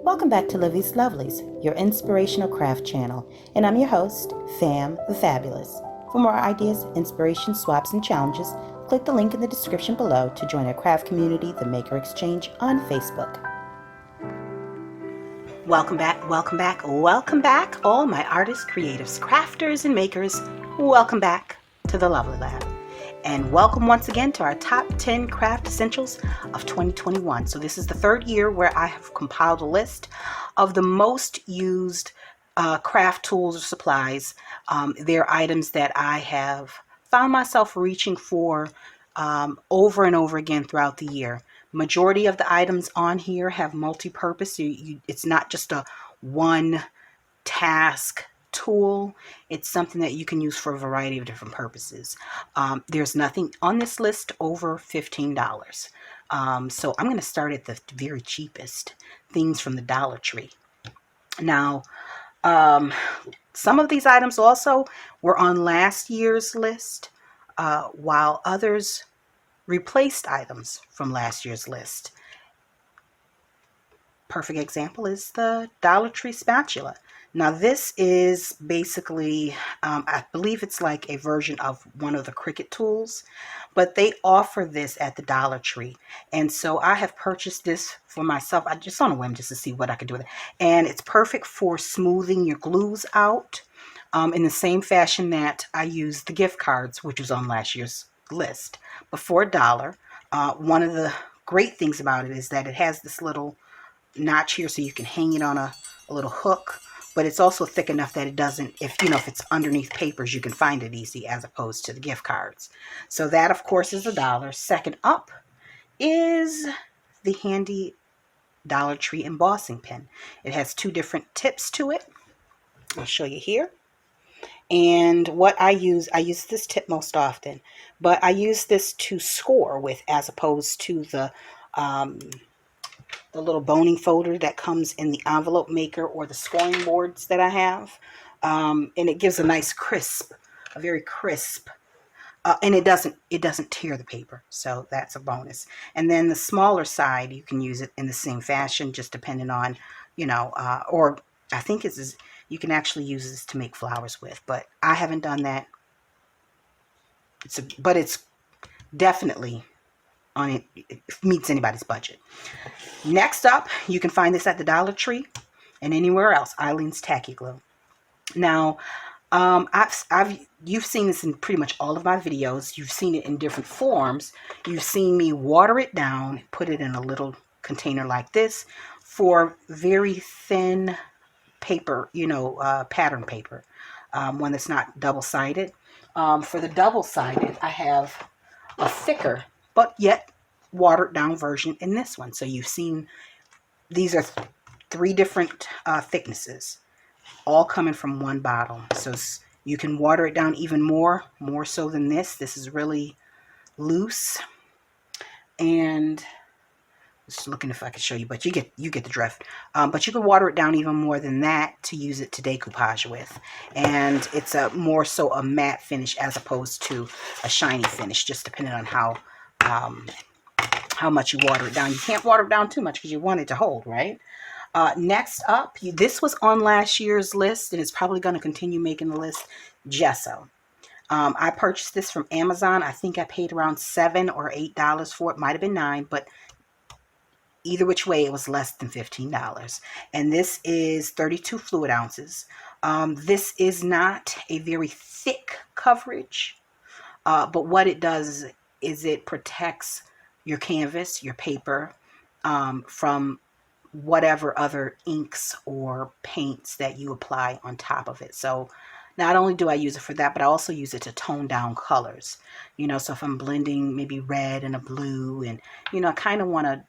Welcome back to Livie'S Lovelies, your inspirational craft channel, and I'm your host, Fam the Fabulous. For more ideas, inspiration, swaps, and challenges, click the link in the description below to join our craft community, the Maker Exchange, on Facebook. Welcome back, welcome back, welcome back, all my artists, creatives, crafters, and makers. Welcome back to the Lovely Lab. And welcome once again to our top 10 craft essentials of 2021. So this is the third year where I have compiled a list of the most used craft tools or supplies. They're items that I have found myself reaching for over and over again throughout the year. Majority of the items on here have multi-purpose. It's not just a one task tool. It's something that you can use for a variety of different purposes. There's nothing on this list over $15. So I'm going to start at the very cheapest things from the Dollar Tree. Now, some of these items also were on last year's list, while others replaced items from last year's list. Perfect example is the Dollar Tree spatula. Now this is basically, I believe it's like a version of one of the Cricut tools, but they offer this at the Dollar Tree. And so I have purchased this for myself. I just on a whim just to see what I could do with it. And it's perfect for smoothing your glues out in the same fashion that I used the gift cards, which was on last year's list. But for $1, one of the great things about it is that it has this little notch here so you can hang it on a little hook. But it's also thick enough that it doesn't, if it's underneath papers, you can find it easy as opposed to the gift cards. So that, of course, is $1. Second up is the handy Dollar Tree embossing pen. It has two different tips to it. I'll show you here. And what I use this tip most often, but I use this to score with as opposed to the little boning folder that comes in the envelope maker or the scoring boards that I have. And it gives a nice crisp, a very crisp, and it doesn't tear the paper. So that's a bonus. And then the smaller side, you can use it in the same fashion, just depending on, or I think you can actually use this to make flowers with, but I haven't done that. But it's definitely on it. It meets anybody's budget. Next up, you can find this at the Dollar Tree and anywhere else. Eileens tacky glue. Now, you've seen this in pretty much all of my videos. You've seen it in different forms. You've seen me water it down, put it in a little container like this for very thin paper, pattern paper, one that's not double-sided. For the double-sided, I have a thicker but yet watered down version in this one. So you've seen these are three different thicknesses, all coming from one bottle. So you can water it down even more so than this. This is really loose, and just looking if I can show you, but you get the drift. But you can water it down even more than that to use it to decoupage with, and it's more so a matte finish as opposed to a shiny finish, just depending on how much you water it down. You can't water it down too much because you want it to hold, right? Next up, this was on last year's list, and it's probably going to continue making the list. Gesso. I purchased this from Amazon. I think I paid around $7 or $8 for it. Might have been $9, but either which way, it was less than $15. And this is 32 fluid ounces. This is not a very thick coverage, but what it does is it protects your canvas, your paper, from whatever other inks or paints that you apply on top of it. So not only do I use it for that, but I also use it to tone down colors. So if I'm blending maybe red and a blue, and I kind of want to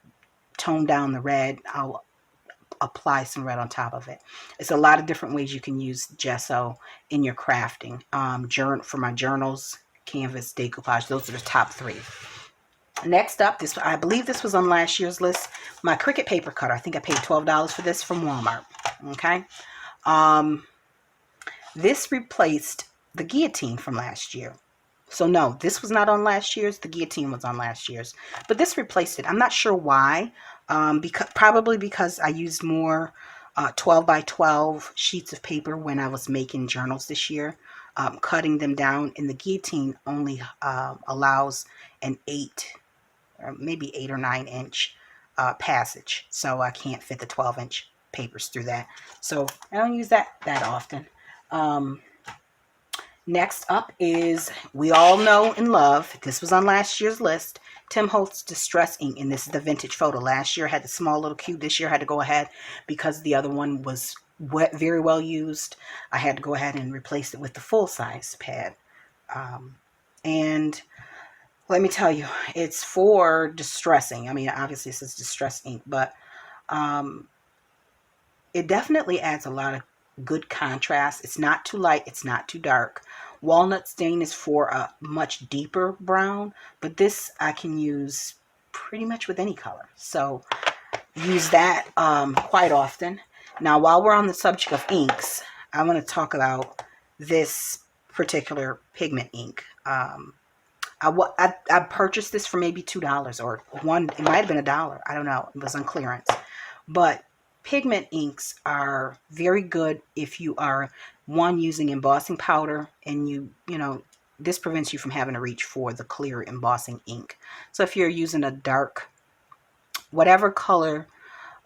tone down the red, I'll apply some red on top of it. It's a lot of different ways you can use gesso in your crafting. For my journals, canvas, decoupage, those are the top three. Next up, I believe this was on last year's list, my Cricut paper cutter. I think I paid $12 for this from Walmart. Okay. This replaced the guillotine from last year. So no, this was not on last year's. The guillotine was on last year's. But this replaced it. I'm not sure why. Probably because I used more 12 by 12 sheets of paper when I was making journals this year, cutting them down. And the guillotine only allows an 8 or maybe 8 or 9 inch passage, so I can't fit the 12-inch papers through that. So I don't use that often. Next up is, we all know and love, this was on last year's list, Tim Holtz Distress Ink, and this is the vintage photo. Last year I had the small little cube. This year I had to go ahead, because the other one was very well used, I had to go ahead and replace it with the full-size pad. And let me tell you, it's for distressing. I mean, obviously it says distress ink, but it definitely adds a lot of good contrast. It's not too light, it's not too dark. Walnut stain is for a much deeper brown, but this I can use pretty much with any color. So use that quite often. Now, while we're on the subject of inks, I want to talk about this particular pigment ink. I purchased this for maybe $2 or one. It might have been $1. I don't know. It was on clearance. But pigment inks are very good if you are, one, using embossing powder, and you know, this prevents you from having to reach for the clear embossing ink. So if you're using a dark, whatever color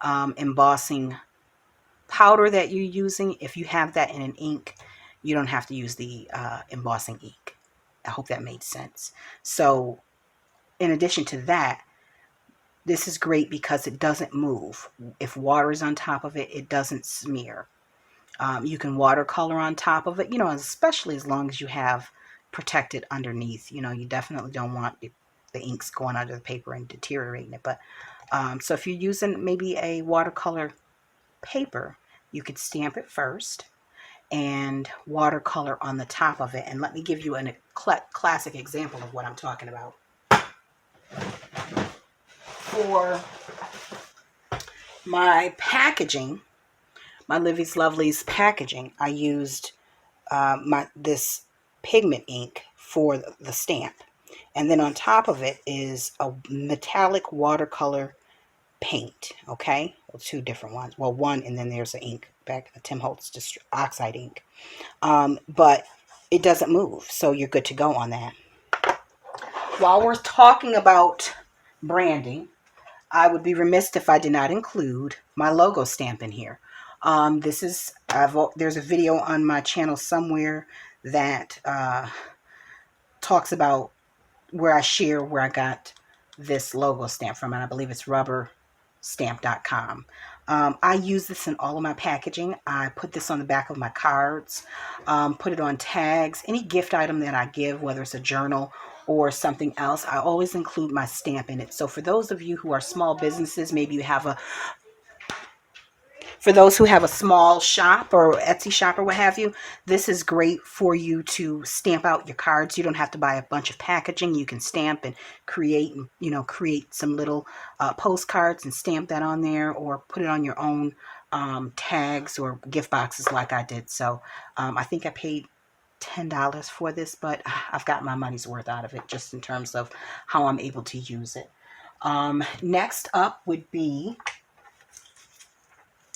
embossing powder that you're using, if you have that in an ink, you don't have to use the embossing ink. I hope that made sense. So in addition to that, this is great because it doesn't move. If water is on top of it, it doesn't smear. You can watercolor on top of it, you know, especially as long as you have protected underneath. You know, you definitely don't want the inks going under the paper and deteriorating it. But so if you're using maybe a watercolor paper, you could stamp it first and watercolor on the top of it. And let me give you a classic example of what I'm talking about. For my packaging, my Livie'S Lovelies packaging, I used this pigment ink for the stamp. And then on top of it is a metallic watercolor paint, okay? Well, two different ones. Well, one, and then there's an ink back, a Tim Holtz oxide ink. But it doesn't move, so you're good to go on that. While we're talking about branding, I would be remiss if I did not include my logo stamp in here. This is, there's a video on my channel somewhere that talks about where I share where I got this logo stamp from, and I believe it's rubberstamp.com. I use this in all of my packaging. I put this on the back of my cards, put it on tags, any gift item that I give, whether it's a journal or something else, I always include my stamp in it. So for those of you who are small businesses, maybe you have for those who have a small shop or Etsy shop or what have you, this is great for you to stamp out your cards. You don't have to buy a bunch of packaging. You can stamp and create some little postcards and stamp that on there, or put it on your own tags or gift boxes like I did. So I think I paid $10 for this, but I've got my money's worth out of it just in terms of how I'm able to use it. Next up would be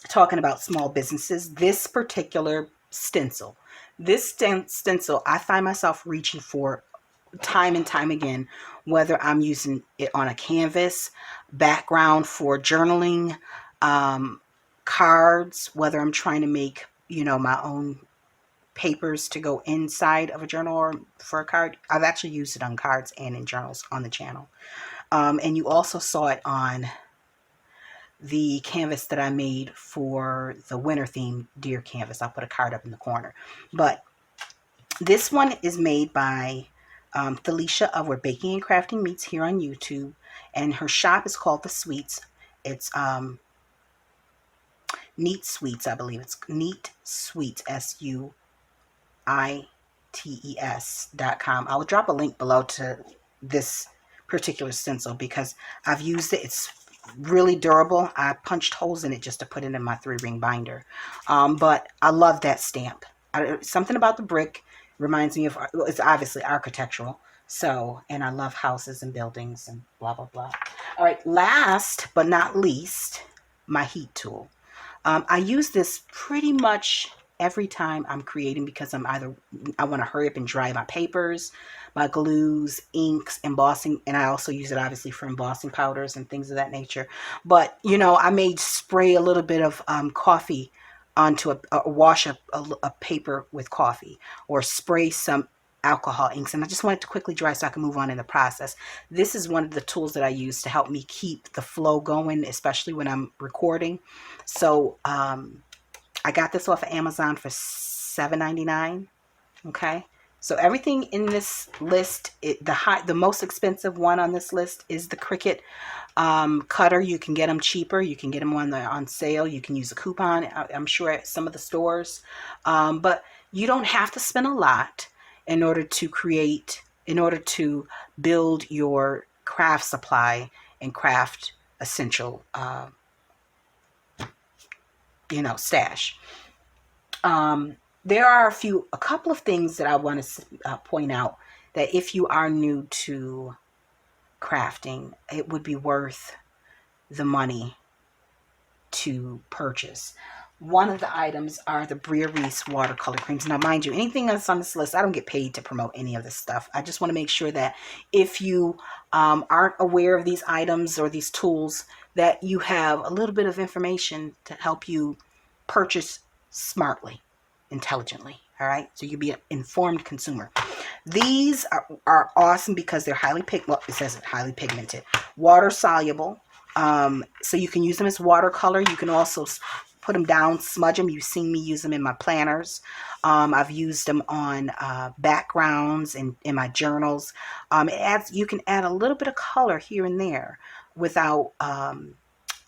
talking about small businesses. This particular stencil. This stencil, I find myself reaching for time and time again, whether I'm using it on a canvas, background for journaling, cards, whether I'm trying to make, my own papers to go inside of a journal or for a card. I've actually used it on cards and in journals on the channel. And you also saw it on the canvas that I made for the winter theme deer canvas. I'll put a card up in the corner. But this one is made by Thelisha of Where Baking and Crafting Meets here on YouTube. And her shop is called The Sweets. It's Neat Sweets, I believe. It's Neat Sweets, SUITES.com. I will drop a link below to this particular stencil because I've used it. It's really durable. I punched holes in it just to put it in my 3-ring binder. But I love that stamp. Something about the brick reminds me of, it's obviously architectural. So, and I love houses and buildings and blah, blah, blah. All right, last but not least, my heat tool. I use this pretty much every time I'm creating because I want to hurry up and dry my papers, my glues, inks, embossing, and I also use it obviously for embossing powders and things of that nature. But I may spray a little bit of coffee onto wash a paper with coffee, or spray some alcohol inks, and I just want it to quickly dry so I can move on in the process. This is one of the tools that I use to help me keep the flow going, especially when I'm recording. So I got this off of Amazon for $7.99. Okay, so everything in this list, the most expensive one on this list is the Cricut cutter. You can get them cheaper. You can get them on sale. You can use a coupon, I'm sure, at some of the stores. But you don't have to spend a lot in order to build your craft supply and craft essential stash. There are a couple of things that I want to point out, that if you are new to crafting, it would be worth the money to purchase. One of the items are the Livie'S watercolor creams. Now, mind you, anything that's on this list, I don't get paid to promote any of this stuff. I just want to make sure that if you aren't aware of these items or these tools, that you have a little bit of information to help you purchase smartly, intelligently. All right, so you'll be an informed consumer. These are awesome because they're it says highly pigmented, water soluble. So you can use them as watercolor. You can also put them down, smudge them. You've seen me use them in my planners. I've used them on backgrounds and in my journals. You can add a little bit of color here and there without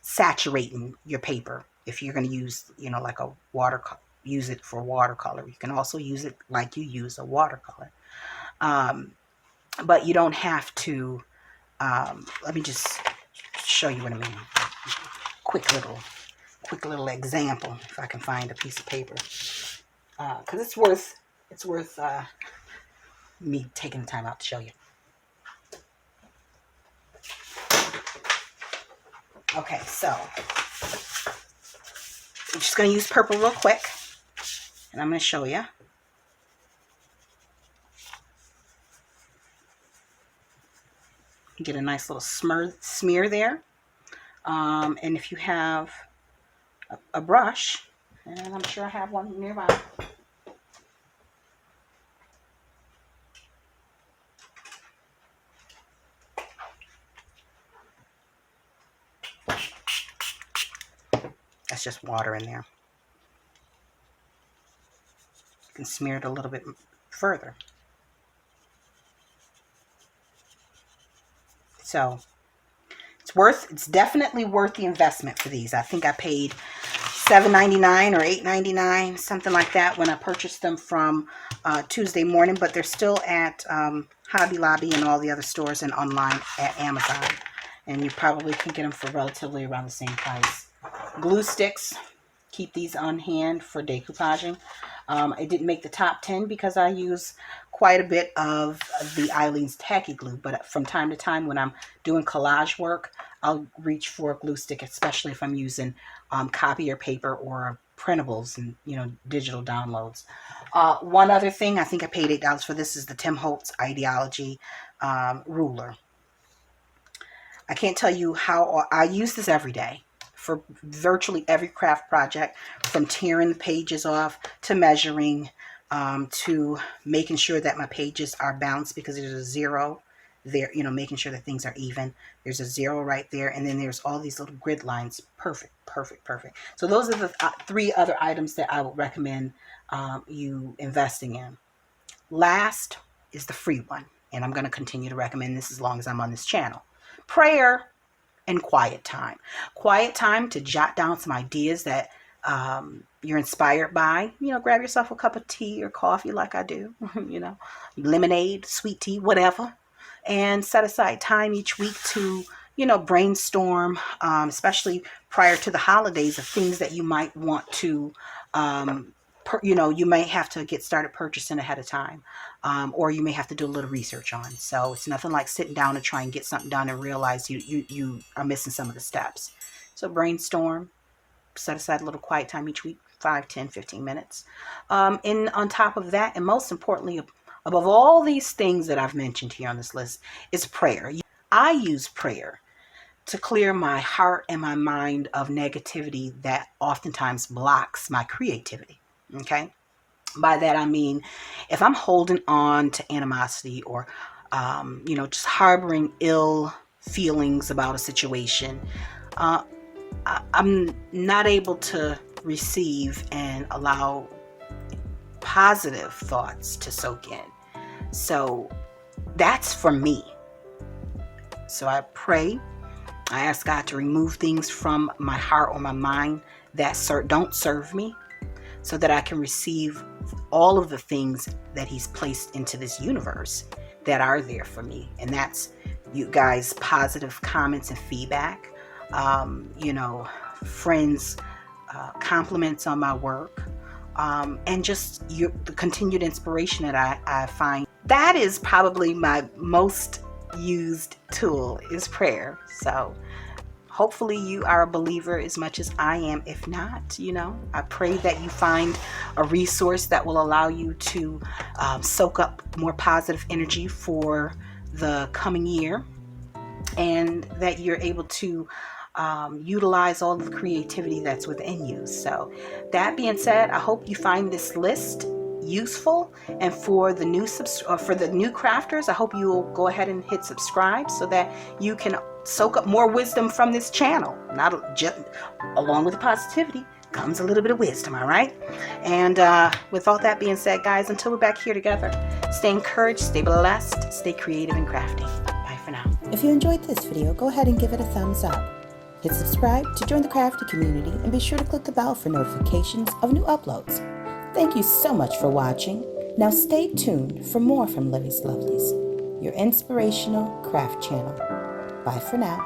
saturating your paper. If you're going to use, like a watercolor, use it for watercolor. You can also use it like you use a watercolor. But you don't have to. Let me just show you what I mean. Quick little example, if I can find a piece of paper, because it's worth me taking the time out to show you. Okay, so I'm just going to use purple real quick, and I'm going to show you. Get a nice little smear there. And if you have a brush, and I'm sure I have one nearby. That's just water in there. You can smear it a little bit further. So it's definitely worth the investment for these. I think I paid $7.99 or $8.99, something like that, when I purchased them from Tuesday Morning, but they're still at Hobby Lobby and all the other stores and online at Amazon. And you probably can get them for relatively around the same price. Glue sticks, keep these on hand for decoupaging. I didn't make the top 10 because I use quite a bit of the Eileens tacky glue, but from time to time when I'm doing collage work, I'll reach for a glue stick, especially if I'm using copier paper or printables and digital downloads. One other thing, I think I paid $8 for this, is the Tim Holtz Ideology ruler. I can't tell you how I use this every day for virtually every craft project, from tearing the pages off to measuring, to making sure that my pages are balanced, because there's a zero there, making sure that things are even. There's a zero right there, and then there's all these little grid lines. Perfect. So those are the 3 other items that I would recommend you investing in. Last is the free one, and I'm going to continue to recommend this as long as I'm on this channel. Prayer and quiet time. Quiet time to jot down some ideas that you're inspired by. Grab yourself a cup of tea or coffee like I do, lemonade, sweet tea, whatever, and set aside time each week to, brainstorm, especially prior to the holidays, of things that you might want to you may have to get started purchasing ahead of time, or you may have to do a little research on. So it's nothing like sitting down and trying to get something done and realize you are missing some of the steps. So brainstorm, set aside a little quiet time each week, 5, 10, 15 minutes. And on top of that, and most importantly, above all these things that I've mentioned here on this list, is prayer. I use prayer to clear my heart and my mind of negativity that oftentimes blocks my creativity. Okay? By that I mean, if I'm holding on to animosity or, just harboring ill feelings about a situation, I'm not able to receive and allow positive thoughts to soak in. So that's for me. So I pray. I ask God to remove things from my heart or my mind that don't serve me, so that I can receive all of the things that He's placed into this universe that are there for me. And that's, you guys, positive comments and feedback, friends, compliments on my work, and just the continued inspiration that I find. That is probably my most used tool, is prayer. So hopefully you are a believer as much as I am. If not, I pray that you find a resource that will allow you to soak up more positive energy for the coming year, and that you're able to utilize all of the creativity that's within you. So that being said, I hope you find this list useful, and for the new crafters, I hope you will go ahead and hit subscribe so that you can soak up more wisdom from this channel. Not just along with the positivity comes a little bit of wisdom, all right? And with all that being said, guys, until we're back here together, stay encouraged, stay blessed, stay creative and crafty. Bye for now. If you enjoyed this video, go ahead and give it a thumbs up. Hit subscribe to join the crafty community, and be sure to click the bell for notifications of new uploads. Thank you so much for watching. Now stay tuned for more from Livie'S Lovelies, your inspirational craft channel. Bye for now.